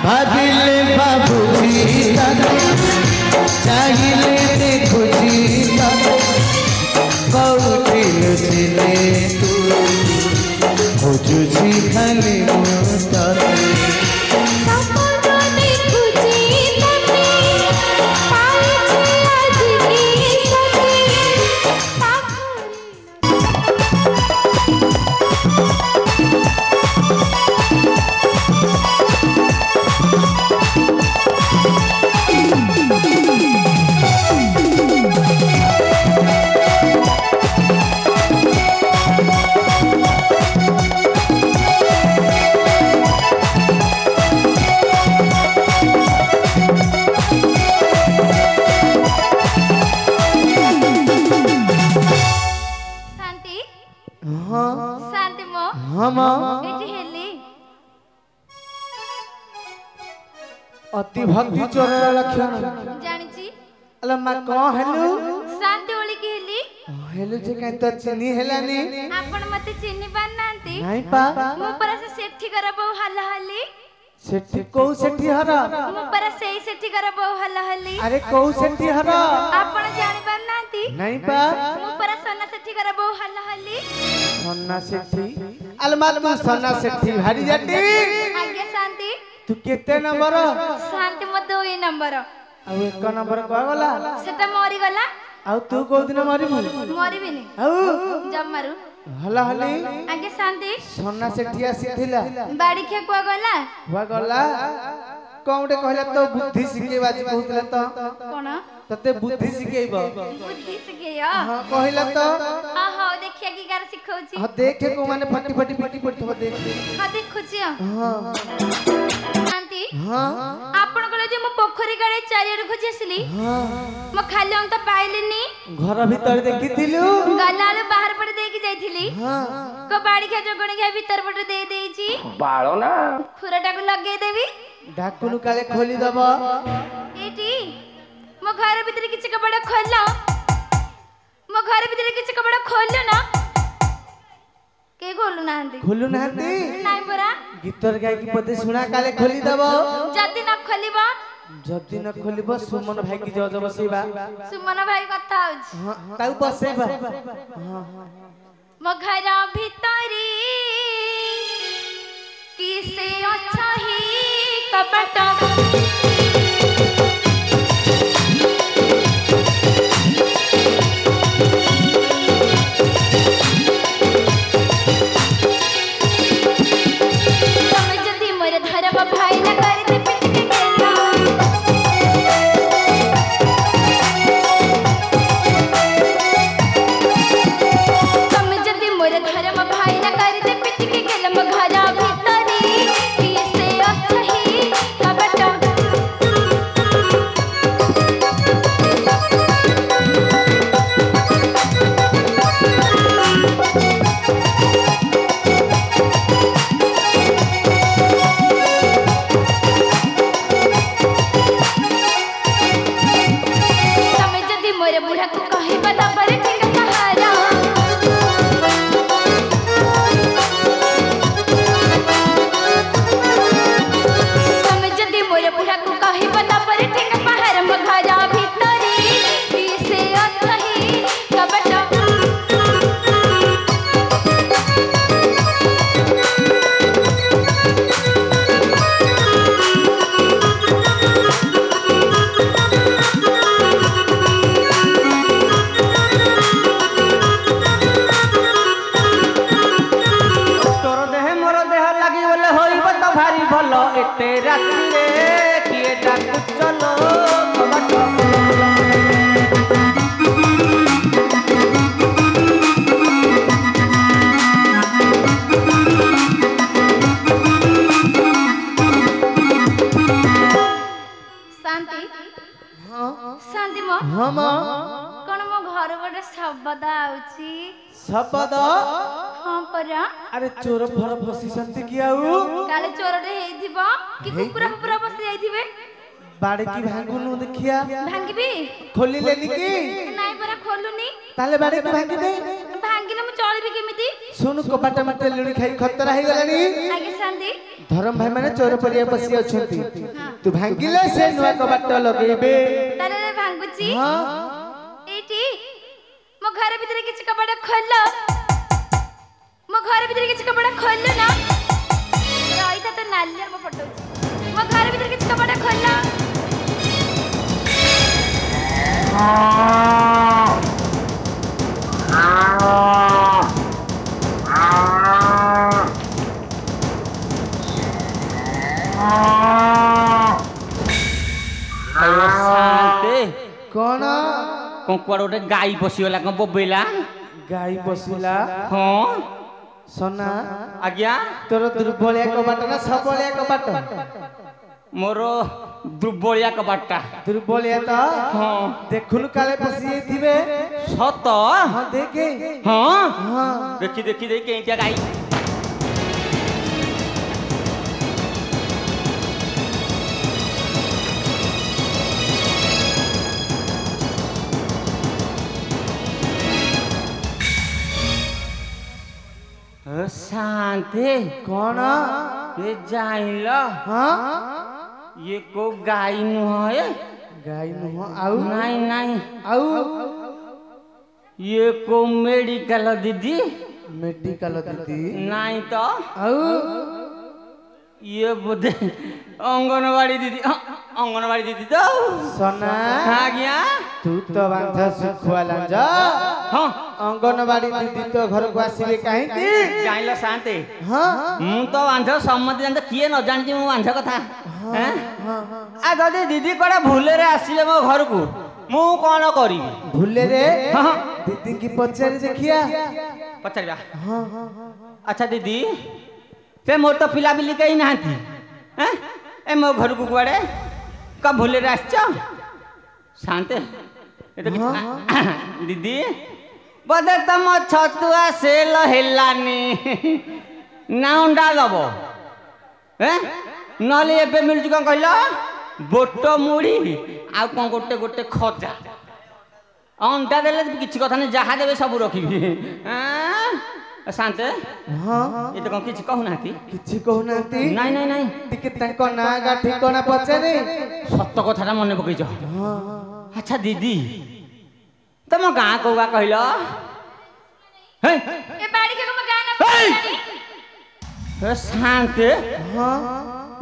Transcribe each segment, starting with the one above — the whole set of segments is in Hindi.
भागिले बाबूजी चाहिए देखुजी कौटी लुचिले तू खोजुजी खाली मुस्तारे अति भक्ति चोर लक्षण जानिची अला मा को हेलु शांति ओली के हेली हेलु जे कहीं तो चिनी हेलानी आपण मते चिनी पान नांती नहीं पा मु पर से सेठी करबो हल्ला हल्ली सेठी को सेठी हरा मु पर से सेठी करबो हल्ला हल्ली अरे को सेठी हरा आपण जानि पान नांती नहीं पा मु पर सोना सेठी करबो हल्ला हल्ली सोना सेठी अलमा तू सोना सेठी भारी जाती आगे शांति तू केते नंबर शांति म 2 नंबर आ एक नंबर को गला सेटा मरी गला आ तू को दिन मरिबू मरिबिनी आ जब मारू हला हली आगे शांति सोना सेठी आसीथिला बाड़ी खे को गला हुआ गला कौंडे कहला तो बुद्धि सिखे बाजी कहतला तो कोन तते बुद्धि सिखेइबो बुद्धि सिखेया हां कहला तो हां देखिया की गार सिखौची हां देखे को माने फटी फटी पिटी पड़थबो देख हां देखुची हां शांति हां आपण कले जे म पोखरी गाड़े चारियाड खोजी आसली हां म खाली हम तो पाइलिनी घर भीतर देखिथिलु गलाल बाहर पड़ देकी जाइथिली हां को बाड़ी खा जगण के भीतर पट दे देची बाळो ना खुराटा को लगे देवी ढाकुनु काले खोली दबो एटी मो घर भीतर किछ कपड़ा खोललो मो घर भीतर किछ कपड़ा खोललो ना के खोलु नांदी खोलु नांदी नाइ परा गीतर गाय की पदे सुना काले खोली दबो जदी न खोलिबा जदी न खोलिबो सुमन भाई की जज बसेबा सुमन भाई कथा होछ हां ताऊ बसेबा हां मो घर भीतरी किसे अच्छा ही कपटा भाई न कर दे पिट के गेला तुम जदी मोर धर्म भाई न कर दे पिट के गेला म घरा भीतरी किसे अच्छा ही कबटा एते राती रे किए डाकु चलो शांति हां शांति मो हां मां कोन मो घर गोटे शब्द आउची शब्द हां परा अरे चोर फर फसी संति कियाउ काले चोरटे हेइथिबो कि कुकुरा कुकुरा बस जाइथिबे बाड़े की भांगुनु देखिया भांगबी खोली लेनी की नाइ परा खोलुनी ताले बाड़े की भांगी दे भांग ଭାଙ୍ଗିଲେ ମୁଁ ଚଳିବି କେମିତି? ଶୁଣୁ କବାଟ ମତେ ଲୁଣି ଖାଇ ଖତରା ହେଇଗଲାଣି। ଆଜ୍ଞା ଶାନ୍ତି। ଧରମ ଭାଇ ମାନେ ଚୋର ପରିଆ ପଶି ଅଛନ୍ତି। ତୁ ଭାଙ୍ଗିଲେ ସେ ନୂଆ କବାଟ ଲଗେଇବେ। ତାହେଲେ ଭାଙ୍ଗୁଛି। ହଁ ଏଇଠି ମୋ ଘର ଭିତରେ କିଛି କବାଟ ଖୋଲ। ମୋ ଘର ଭିତରେ କିଛି କବାଟ ଖୋଲ ନା। ରହିଥା ତ ନାଲିଆ ମୋ ପଟଉଛି। ମୋ ଘର ଭିତରେ କିଛି କବାଟ ଖୋଲ। कौन कुआड़ गोटे गाई पशिगला कौन बोबेला गाई पशिला हाँ सोना आज्ञा तोर दुर्बलिया कबाट ना सबलिया कबाट मोर दुर्बलिया कबाटा दुर्बलिया तो हाँ देखुनु काले पशि थिबे सत हां देखे हाँ हां देखी देखी देखी केंटिया गाई शांति कौन ये जाइल हाँ ये को गाई नुह गाई नुह आउ नहीं नहीं आउ ये को मेडिकल दीदी मेडिकल दीदी नहीं तो आउ ये बोधे अंगनवाड़ी दीदी अंगनवाड़ी दीदी तो सोना आज्ञा तू तो बांधा सुखुआ लांजा हाँ अंगनवाड़ी दीदी तो घर को आसीबे काहे की जाइल शांति हां मु तो बांध सम्मति जानते किए न जानि मु बांध कथा हैं आ जदी दीदी कोडा भूले रे आसीबे मो घर को मु कोन करी भूले रे हां दीदी की पचारी देखिया पचारिबा हां अच्छा दीदी से मोर तो पिला बिली कहीं नांती हैं ए मो घर को कुआडे का भूले रे आछो शांत ए तो दीदी बदे तम छतुआ से लहेलानी नाउंडा दबो हैं नले एबे मिलजु कोन कहलो बोटो मुड़ी आ कोन गोटे गोटे खजा अंडा देले किछि कथा नै जहा देबे सब रखिबी हैं शांत हां ये तो किछि कहू नाती किछि कहू नाती नहीं नहीं नहीं टिके तंको ना गा ठिकाना पचारे सत्य कथाटा मन पकईछ हां अच्छा दीदी तुम गाँ कौआ कहल ए बाड़ी के हम गाना पड़ी शांत हां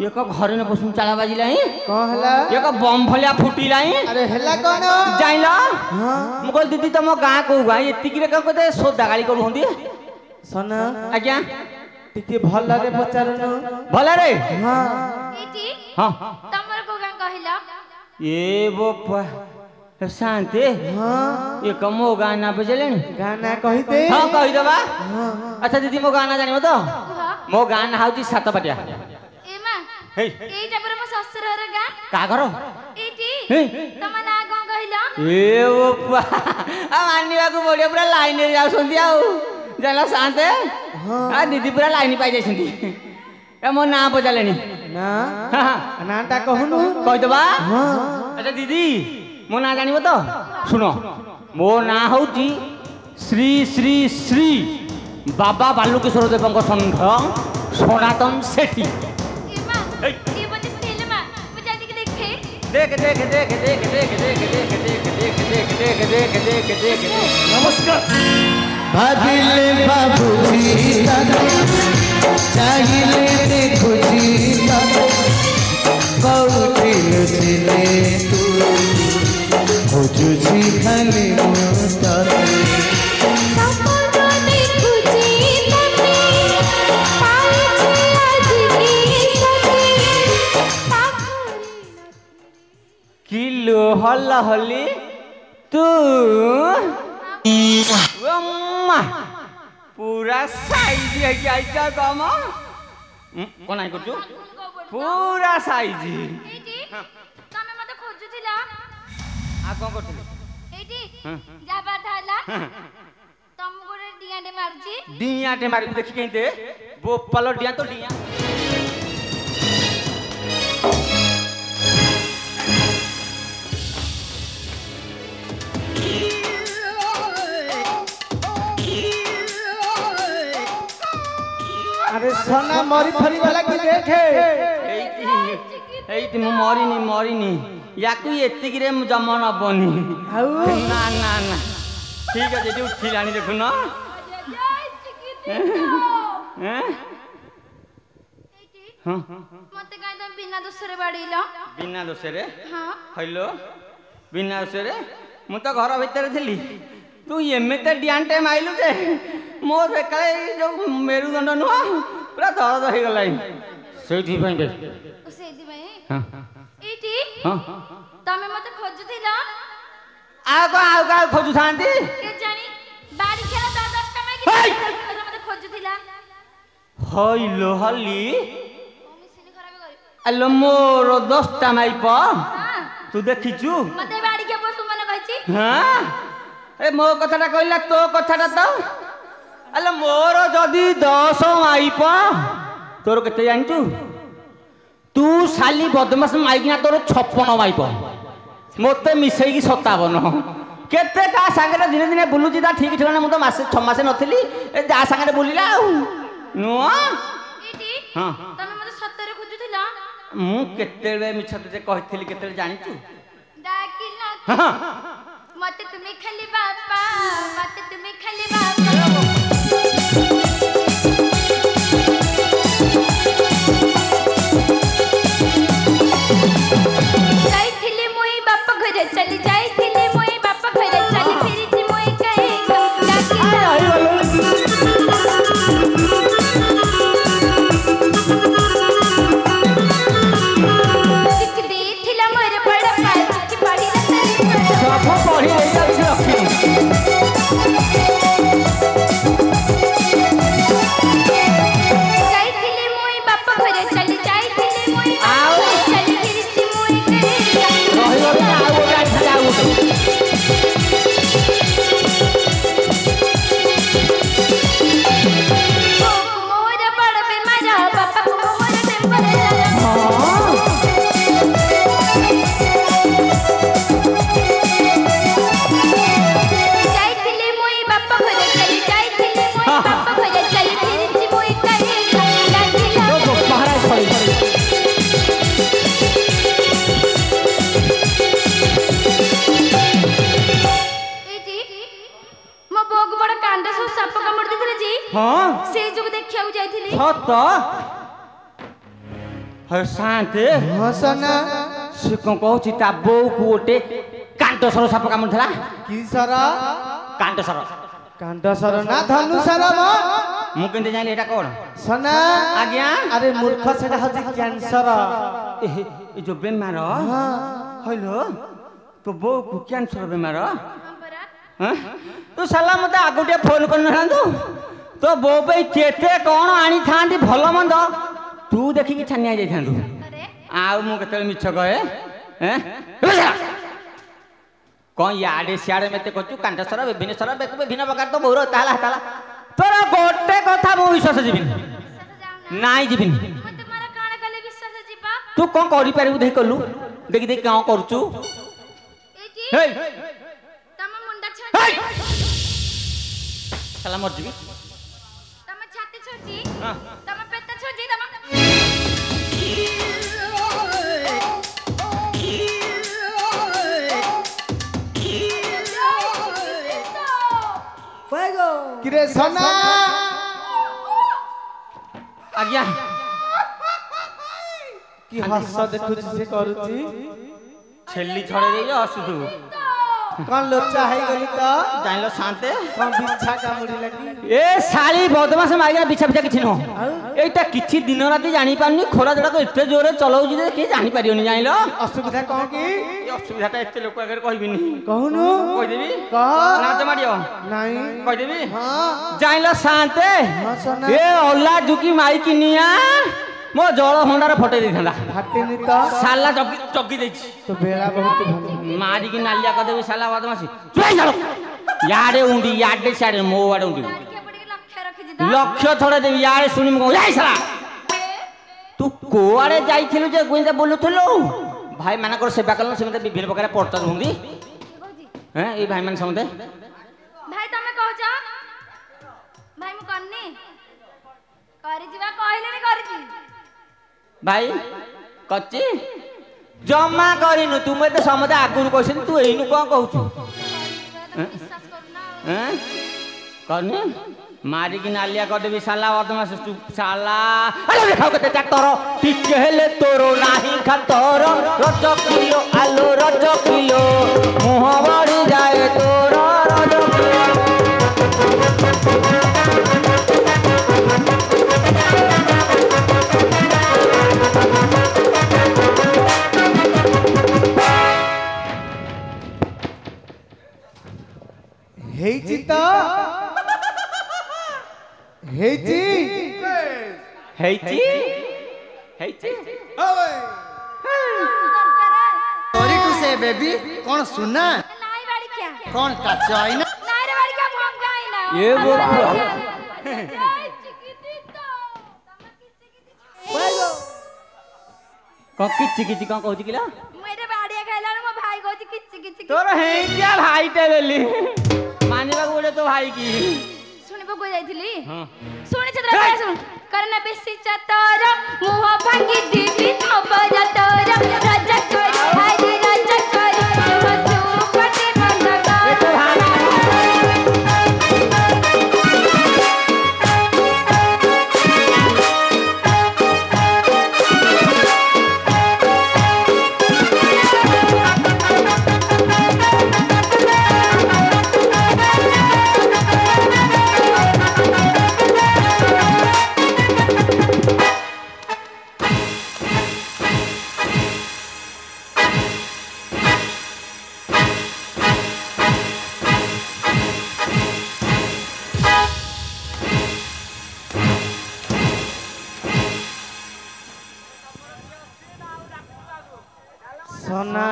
ये को घर ने बसुन चाला बाजिला ही कौन हला ये को बम भलिया फुटिला ही अरे हला कौन जाइला हां मु कहल दीदी तुम गाँ कौआ एतिकी रे कहते सोदा गाली करू होंदी सोना आज्ञा टिके भल्ला रे पचारनु भला रे हां एटी हां तमर को गां कहिला ए बोपा शांति हां ये कमो गाना बजलेनी गाना कहि दे हां कहि देबा हां अच्छा दीदी मो गाना जानिबो तो मो गाना हाउची सात पाटिया ए मां हे एटा पर म ससुर रे गां का करो एटी हे तम ना गां कहिला ए ओपा आ मानिबा को बढिया पूरा लाइन रे जाउसंती आउ जाला शांत हां आ दीदी पूरा लाइन पाइ जाइसंती ए मो ना पजालेनी ना हां नाटा कहनु कहि देबा हां अच्छा दीदी मो ना जानिबो तो सुनो मो ना होची श्री श्री श्री बाबा बालुकेश्वर देवଙ୍କ संघ सनातन सेठी ए मां ये बजे सिनेमा मु जाटी के देखे देख देख देख देख देख देख देख देख देख देख देख देख देख देख नमस्कार भागिले बाबूजी चाहिए देखुजी कौटिल सिले तू खोजुजी खाली मुस्ताते सपना देखुजी तते पाइछे आज की सते किलो हल्ला हल्ली तू अम्मा पूरा साइज है क्या क्या काम कोन आई करछु पूरा साइज एटी तमे मते खोजुथिला आ कोन करथले एटी जाबा थाला तम गोरे डियाडे मारजी डियाटे मारी देखि केंते बोपालो डिया तो डिया सोना मरी फरी वाला की देखे एइति मु मरिनी याकु एतिकी रे जम नबनी ना ना ना ठीक है जेडी उठिलानी देखु न हां मते काई तुम बिना दोसरे बाड़ीलो बिना दोसरे हां हइलो बिना दोसरे मु तो घर भीतर थिली तू एमेते डियांटे माइलु जे मो बेकाले जो मेरुदंड नुआ पूरा दर्द हो गलाई सेठी भाई दे सेठी भाई हां एटी हां तमे मते खोजुथिला आउ खोजु थांती के जानी बाड़ी खेला 10 टमे की मते खोजुथिला हइलो हली मम्मी सिनी खराब करी अलो मोर 10 टमाई प हां तू देखिचु मते बाड़ी के बसु मन कहछि हां ए मो कथाटा कहला तो कथाटा तो अलो मोर जदी 10 माइप तोर केते जानचु तू साली बदमाश माइकिना तोर 56 माइप मोते मिसई की 57 केते का संगे दिन दिन बुलुची ता ठीक ठिकाना मु तो मासे 6 मासे नथिली ए जा संगे बुलिला नुआ एटी हां तमे मते सत्तरे खोजुथिला मु केते मिछते कहथिली केते जानिचु डाकिला हां मते तुम्हें खाली बापा मते तुम्हें खाली बापा जाइथिले मोई बापा घरे चली जाइथिले मोई बापा घरे चली फिरिची मोई कहेगा किछ देथिला मोर बड़ा पाल की पड़ी सब पढ़ी रही जाउछ जाइथिले मोई बापा घरे चली जाइथिले मोई बापा घरे चली फिरिची मोई कहेगा रही गली आउ गोटे आइथिले आउ मोर बड़ बेमार बापा को मोर टेम्पर जाइथिले मोई बापा घरे चली जाइथिले मोई बापा घरे चली फिरिची मोई कहेगा लागिला महाराज पड़ी एटी मो बोग बड़ कांड सो साप कामड़ दिथिले जी हां से जुग देखिया जाइथिली सत है शांति हाँ सोना से कौन कहूँ ता बो को गोटे कांटसर साप कामुड़ थला की सर कांटसर कांडसर ना धनुसर म मु केंते जानि एटा कोन सोना आज्ञा अरे मूर्ख सेटा हजी कैंसर ए जो बेमार हइलो तो बो को कैंसर बेमार हां तू साला मते आगुटे फोन करन थांतु तो बो पे केते कोन आनी थांती भलो मंद तू देखि कि छानिया जाई थांतु अरे आउ मु केते मिछ कहे हैं कौन याडे सियाडे मेते कचु कांटसर विभिन्न विभिन्न प्रकार तो बहुर ताला ताला तोर गोटे कथा मु विश्वास जीविनी नाई जीविनी मते मारा काण कले विश्वास जीवा तू कौन करि पारिबु देख कलु देखि देख कां करचु एटी हे तम मुंडा हे छजी साला मर जीवी तम छाती छजी हां तम पेट छजी तम किरे सोना आज्ञा की हस देखु से करूची छेली छड़े देई हसुतु कौन लोचा है गली तो जानिलो शांते कौन बिच्छा का मुड़ी लगी ए साली बदमाश माइया बिछा बिछा किछि न एटा किछि दिन राति जानि पानी खोला जड़ा को एते जोरे चलाउजी जे के जानि पारियोनी जानिलो असुविधा कौन की ए असुविधाटा एते लोक आगे कहबिनी कहनु कह देबी कह नाच मारियो नहीं कह देबी हाँ जानिलो शांते हाँ सोना ए औला जुकी माई किनिया मो जळ भंडार फटे दैथला फाटेनी तो साला जगी जगी दैछि तो बेड़ा बहुत भलो मारी की नालिया कर देबी साला बदमाशी चुई जालो याडे उंडी याडे साडे मो वाडे उंडी के पड़ी के लक्ष्य रखि जी लक्ष्य थोड़े देबी याडे सुनी मो जाई साला तू कोआडे जाइथिलु जे गुइंदा बोलुथलु भाई मानकर सेवा करन सेमते विभिन्न प्रकार पर्चा हुंदी हैं ए भाई मान समते भाई तमे कहो जा भाई मु करनी କରି ଯିବା କହିଲେଣି କରିଛି भाई कच्ची जमा करिनु तू मते समझे आगुर कहछन तू एइनु कोन कहछु विश्वास करूना हैं कने मारी की नालिया कर देबी साला बदमाश तू साला अरे देखाओ कते चाकर टिके हेले तोरो नाही खतर रज किलो आलो रज किलो मुह बड़ी जाए तोरो रज किलो ହେଇଛି ତ ହେଇଛି ହେଇଛି ହେଇଛି सॉरी टू से बेबी कौन सुना ନାଇଁ ବାଡି କିଆ कौन काच आईना ନାଇଁ रे ବାଡି କିଆ ଭଙ୍ଗା ଆଇନା ଏ ବୋ कौन किछि किछि कौन कहू किला ମୁଁ ଏଇଟା ବାଡିଆ ଖାଇଲାଣି ମୋ ଭାଇ କହୁଛି କିଚି କିଚି तोर हेइया भाईटे बेली मानिबा गोले तो भाई की ଶୁଣିବାକୁ ଯାଇଥିଲି हां ଶୁଣିଛ ତ ଭାଇ ଶୁଣ କରନା ବେଶୀ ଚତର ମୁହ ଭାଙ୍ଗି ଦିବି ଖବର ତୋର ରାଜା କରି ହାଇ ରାଜା କରି ମତୁ ପଟେ ବନ୍ଦକା देखो भाई सोना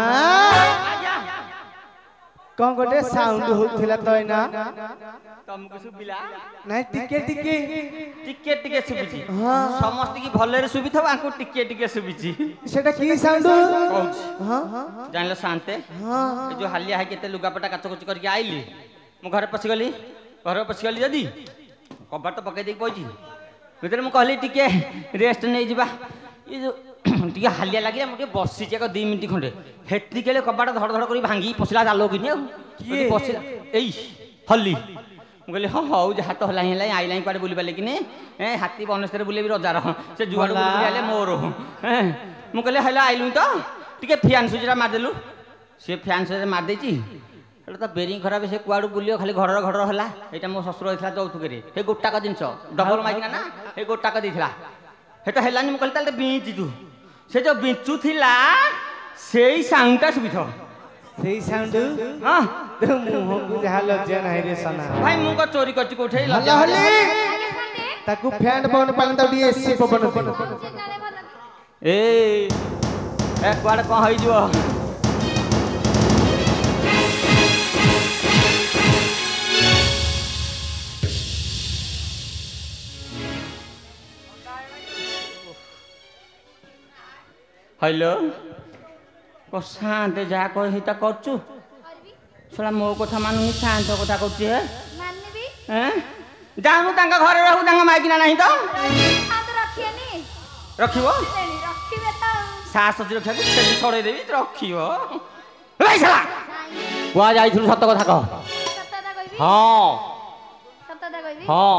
कौन गोटे साउंड होथिला तो ना तुमको सुबिला नहीं टिके टिके टिके टिके सुबिची हां समस्त की भलेरे सुबिथबा आको टिके टिके सुबिची सेटा की साउंड कहूची हां जानलो शांते हां ए जो हालिया है केते लुगापटा काचकुच करके आइली मु घर पसी गली जदी कबाट तो पकई देख पहुंची भीतर मु कहली टिके रेस्ट नै जिबा ये जो टिके हालिया लागिला मु के बसी जे 2 मिनिट खंडे हेती केले कबाट धड़ धड़ करी भांगी पसला जालो किनी किए पसला एई हल्ली मु कहली हां हौ जहा तो हलाई हलाई आइलाई पाडे बुली बाले किने ए हाथी बनस्तर बुले भी रजार से जुआड़ बुली आले मोर मु कहली हला आइलु तो टिके फैन सुजरा मार देलु से फैन सुजरा मार देची एटा तो बेरिंग खराब से कुआडू बुलियो खाली घरर घरर हला एटा मो ससुर होइथला जौतुकरे हे गोटाक जिंस डबल माइकिना ना हे गोटाक देथिला हेटा हेलानी मु कहली ताले बींची तू से जो बिंचु थिला सेई साउंडटा सुबिथो सेई साउंड हां तो मुंह को जहा लज्जा नाही रे सोना भाई मु को चोरी करची कोठे हल्ला हल्ली ଆଗେ ଶୁଣେ ताकू फैन पवन पालन तो डी एसी पवन ଚିନ୍ତାରେ ଭଲ ए कुआडे कोन होई जिवो हेलो को शांत जा कह हिता करचु କରିବି सोला मो कथा मानुनी शांत कथा करची हे ମାନିବି हैं जानु तांका घरे रहू तांका माइकिना नहीं तो ହାତ ରଖିଏନି रखिबो ରଖିବେ ତ सास सजी रखा छेली छड़े देबी रखिबो ए साला ନାଇଁ कुआ जाइथुनु सत कथा कह ସତତା କହିବି हां ସତତା କହିବି हां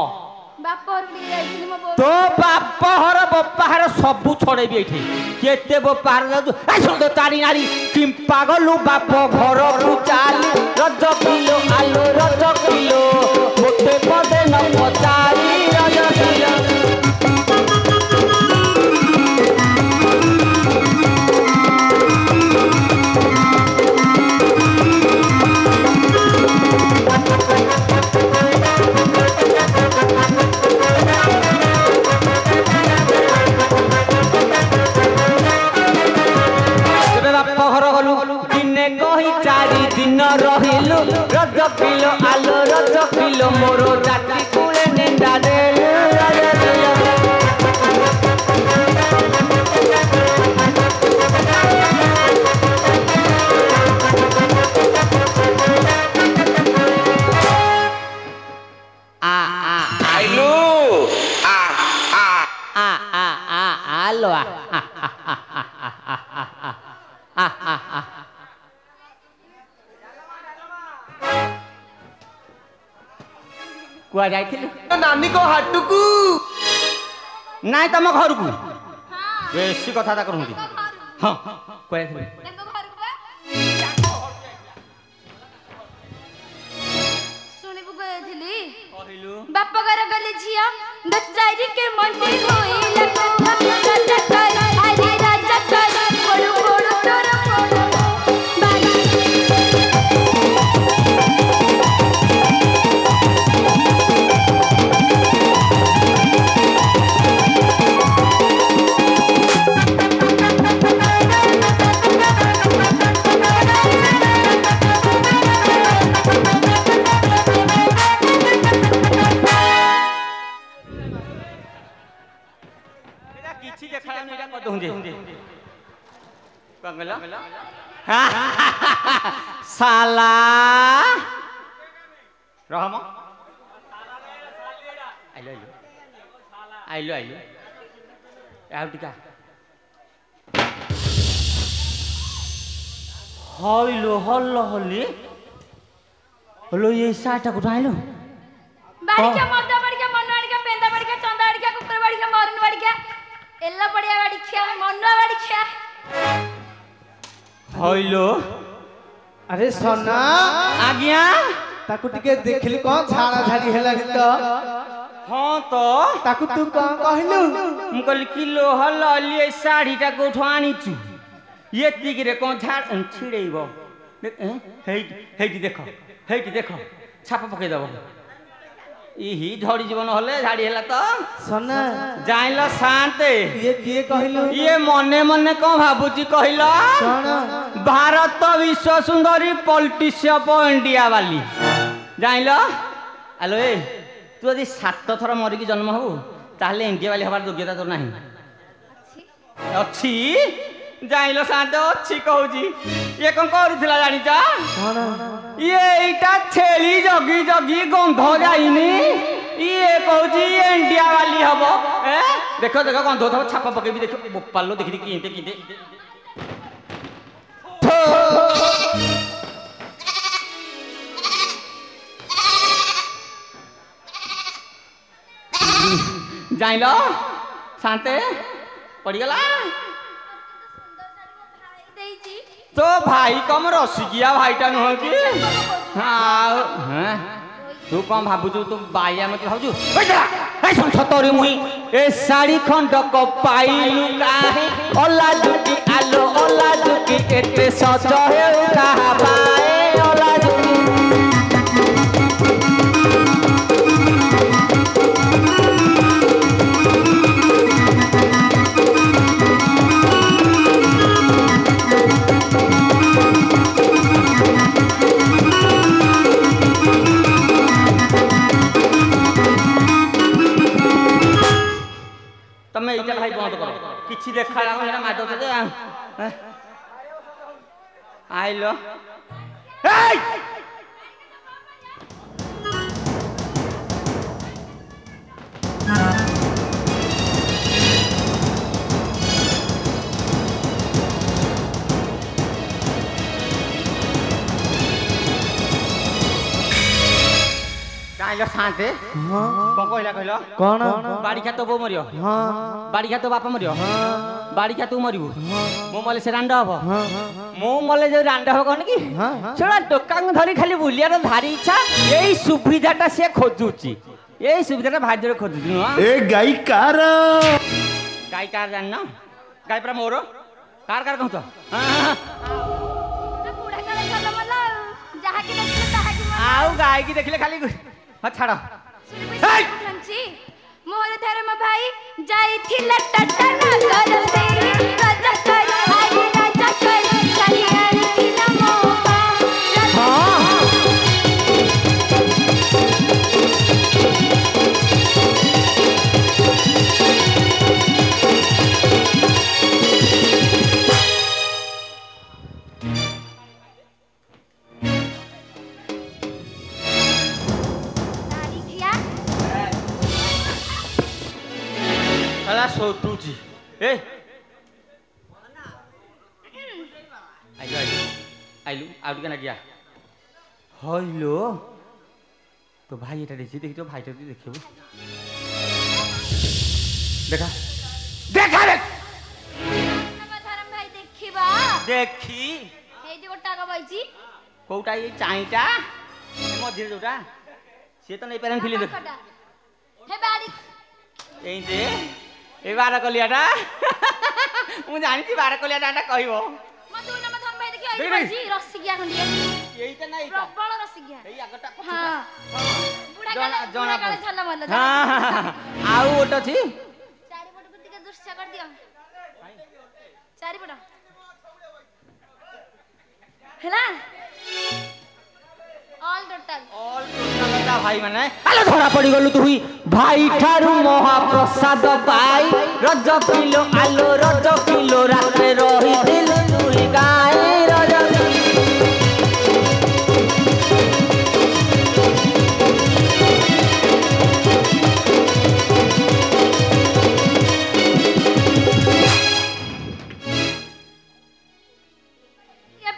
ବାପ ଘରକୁ ଟିକେ ଯାଇଥିଲି ମୋ ବୋଉ तो बाप हर बपाहर सबु छड़ेबी एठी केते बपाहर जाउ ए सुन तो चारी नारी किम पागलु बाप घर को चाली रज किलो आलो रज किलो गोटे पदे न पचारी रज किलो दिन रहिलु रज किलो आलो रज किलो मोरो राती कुले नेंदा देलु रज किलो आइलु आ आ कुआ जाइथिलु नानी को हाटुकू नाइ तम घर को हाँ बेसी कथा ता करूंदी हां कुआ जाइथिलु ତାଙ୍କ ଘରକୁ ବା ଶୁଣିବୁ କହିଥିଲି କହିଲୁ ବାପ ଘର ଗଲେ ଝିଅ ଦଚାରି କେ ମଣ୍ଡି ହୋଇଲା ରାଜା କର ଆରେ ରାଜା କର ପଡୁ ପଡୁ ତୋର ପଡୁ ବାଇ किछि देखालानी एटा क दउजे कंगला साला रहम आइलो आइलो आइलो आउ टिका हइलो हल्लो हल्ली हलो ये साटा को आइलो बाड़िका मर्दा बाड़िका मन बाड़िका पेंदा बाड़िका चंदा बाड़िका कुकुर बाड़िका मरन बाड़िका एल्ला बढ़िया बाड़िका मन्ना बाड़िका हइलो अरे सोना आज्ञा ताकू टिके देखली कौन झाड़ा झाड़ी हेलानी तो हाँ तो ताकू तू कौन कहलू मु कहली किलो हल्ली ए साड़ीटा कोठो आनीचु एतिक रे कौन झाड़ छिड़ेइबो हेइटी देखो छापा पकई दबो इही झड़ी जीवन हले झाड़ी हेला तो सोना जाइलो शांते ये किए कहलू ये मने मने कौन भाबुची कहिलो कौन भारत विश्व सुंदरी पॉलिटिशियन इंडिया वाली जाइलो आलो ए तू यदि 7 थर मरिकी जन्म हो ताहले इंडिया वाली हबार योग्यता तो नहीं अच्छी जाइलो शांते अच्छी कहूजी ये कौन करूथिला जानी जा कौन ये इटा छेली जगी जगी गंध जाइनी ये कहूजी इंडिया वाली हबो ए देखो देखो गंध थब छापा पकेबी देखो बोपालो देखि देखि किंते किंते जाइलो शांते पड़ी गला देइची तो भाई कम रसिकिया भाईटा नुह कि हाँ तू कौन भाबुचु तू बाइया मत भाबुचु सुन छतरी मुई ए साड़ी खंडक पाइलु काहे ओला जुकी आलो ओला जुकी एते सज हेउ कहा पाए ओला जुकी तमे इटा भाई बंद करो किछि देखा लागो मार दो जे आइलो ए काइलो शांते कौन कहला कहलो कौन बाड़ी खा तो बो मरियो हाँ बाड़ी खा तो बापा मरियो हाँ बाड़ी खा तू मरिबू मो मले से रांड हबो हाँ मो मले जो रांड हबो कोन की हाँ छोड़ा टोकांग धरी खाली बुलियार भारी इच्छा एई सुविधाटा से खोजुची एई सुविधाटा भारी जोरे खोजुची नु ए गाई कार गाय कार जान न गाय पर मोरो कार कार कहतो हां बुढ़ा काले चल मला जहा की देखले ताहा की मन आउ गाय की देखले खाली हां छाड़ो सुनबी मोर धर्म भाई जाई थिला टटा नगर से राजा कर आई राजा कर चली आई थिला मोहा हां अला सोटूची ए आइलो आइलो आइलो आउट के ना गया हइलो तो भाई এটা দেখি দেখি তো ভাইটা তুই দেখিব দেখা দেখা রে ধরম ভাই দেখিবা দেখি এই যে গোটা গবাইছি কোউটা এই চাইটা মধ্যে যোটা সে তো নেই পারেন ফিলি দেখ হে বাড়ি এই যে এই বারাকলিয়াটা ମୁଁ ଜାଣିଛି ବାରାକଲିଆଟା କହିବ ମା ଦୁଇ ନମ୍ବର ଧରମ ଭାଇ ଦେଖି ଆଇଛି ରସିକିଆ ଖଣ୍ଡିଏ এইটা না এইটা ପ୍ରବଳ ରସିକିଆ এই আগটা ହଁ ବୁଢା କାଳେ ଝଲ ମଲ ଆଉ ଗୋଟେ ଅଛି ଚାରିପଟକୁ ଟିକେ ଦୃଶ୍ୟ କରିଦିଅ ଚାରିପଟ ହେଲା ଅଲ୍ ଟୋଟାଲ ଭାଇ ମାନେ ଆଲୋ ଧରା ପଡି ଗଲୁ ତୁ ଭାଇ ଠାରୁ ମହାପ୍ରସାଦ ପାଇ ରଜ କିଲୋ ଆଲୋ ରଜ କିଲୋ ରାତେ ରହିଥିଲୁ ତୁଇ ଗାଈ ରଜ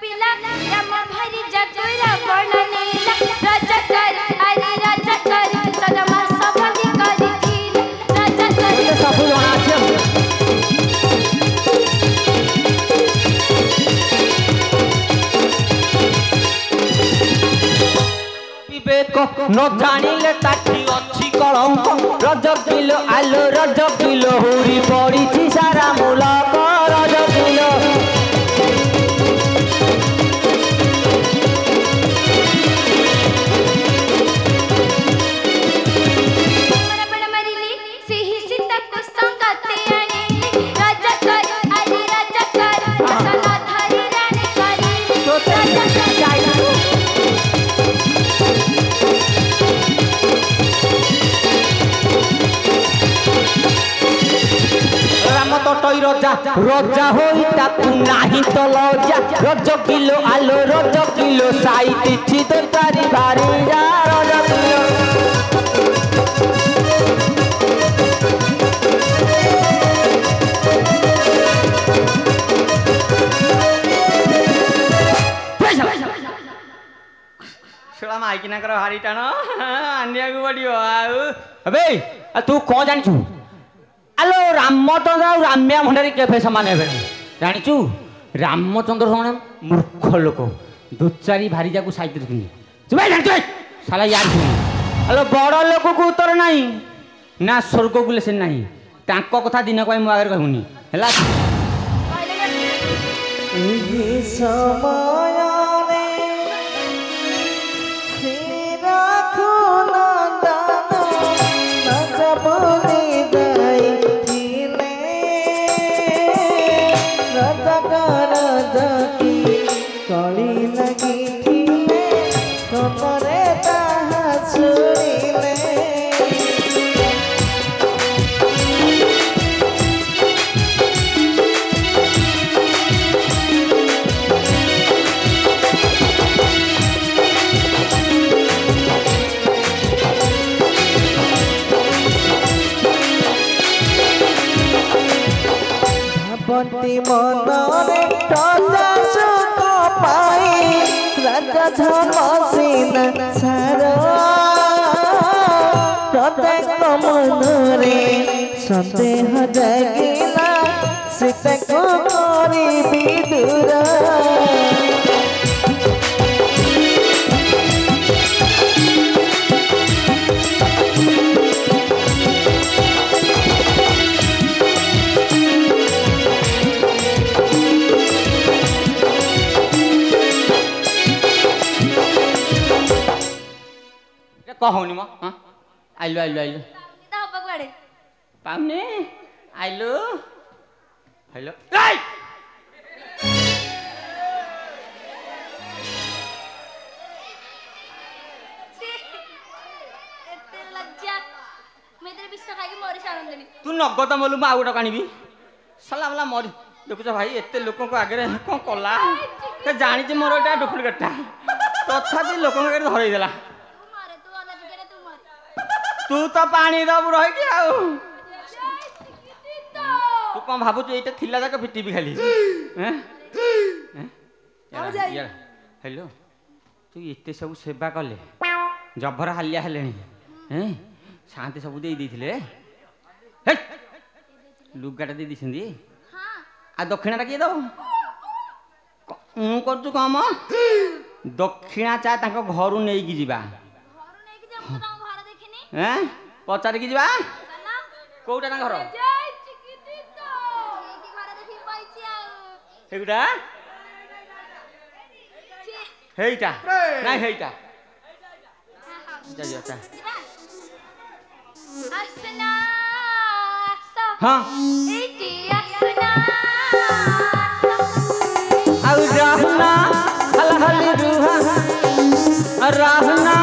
पिला यम भरी जगुरा बननेला रजकर अरे रजकर सदमा सफली करी थी रजकर सब जणा छै विवेक न जानिले ताठी अछि कलंक रज किलो आलो रज किलो हुरी पड़िछि सारा मुलक रज किलो तटई रजा रजा होई ताकू नाही तो लजा रज किलो आलो रज किलो साई तिथि तो तारी बारी जा रज किलो सेला माइकिना कर हारी टाण आनिया को पड़ियो आउ अबे तू को जानिछु आलो रामचंद्र और राम्या भंडारी केफे समान हेबे जानिचु रामचंद्र समान मूर्ख लोक दुचारी भारी जाकू साइड रखनी चुप जानिचु साला यार आलो बड़ लोक को उत्तर नाही ना स्वर्ग को लेसन नाही तांको कथा दिन को मु आगर कहूनी हला एही समय रे फेरा खुनंदन नजबुनी कली लगी थीले कपरे ताहा छुड़ीले भाबती मनरे राजा सुख पाई राजा धमसीना सार प्रत्येक मनरे सन्देह जगिला सीताको करिबी दूर कहूनी म आइलो आइलो आइलो ता हब कुआडे पाउने आइलो हेलो एते लज्जा मैं तेरे विश्व खाई के मरी सारंदनी तू नगद मोलु आ गोटा कानिबी सला वाला मरी देखुछ भाई एते लोक को आगे कोन कला ते जानि जे मोर एटा डुप्लीकेटटा तथापि लोक को आगे धरई देला तू तो पानी दबु रही कि आउ तू कौन भाबु तू एटा थिला जाक फिटिबी खाली हैं हेलो तू एते सब सेवा कले ଜଭର ହାଲିଆ ହେଲେଣି ଶାନ୍ତି ସବୁ ଦେଇଥିଲେ ଲୁଗାଟା ଦେଇ ଦେଇଛନ୍ତି ଆଉ ଦକ୍ଷିଣାଟା କିଏ ଦବ ମୁଁ କରୁଛୁ କମ ଦକ୍ଷିଣା ଚା ତାଙ୍କ ଘରୁ ନେଇକି ଯିବା ପଚାରିକି ଯିବା କୋଉଟା ତାଙ୍କ ଘର ସେଇଟା ହେଇଟା ନାଇଁ ହେଇଟା हाँ ଆଉ रहना हल हल रूहा रहना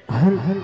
हल हल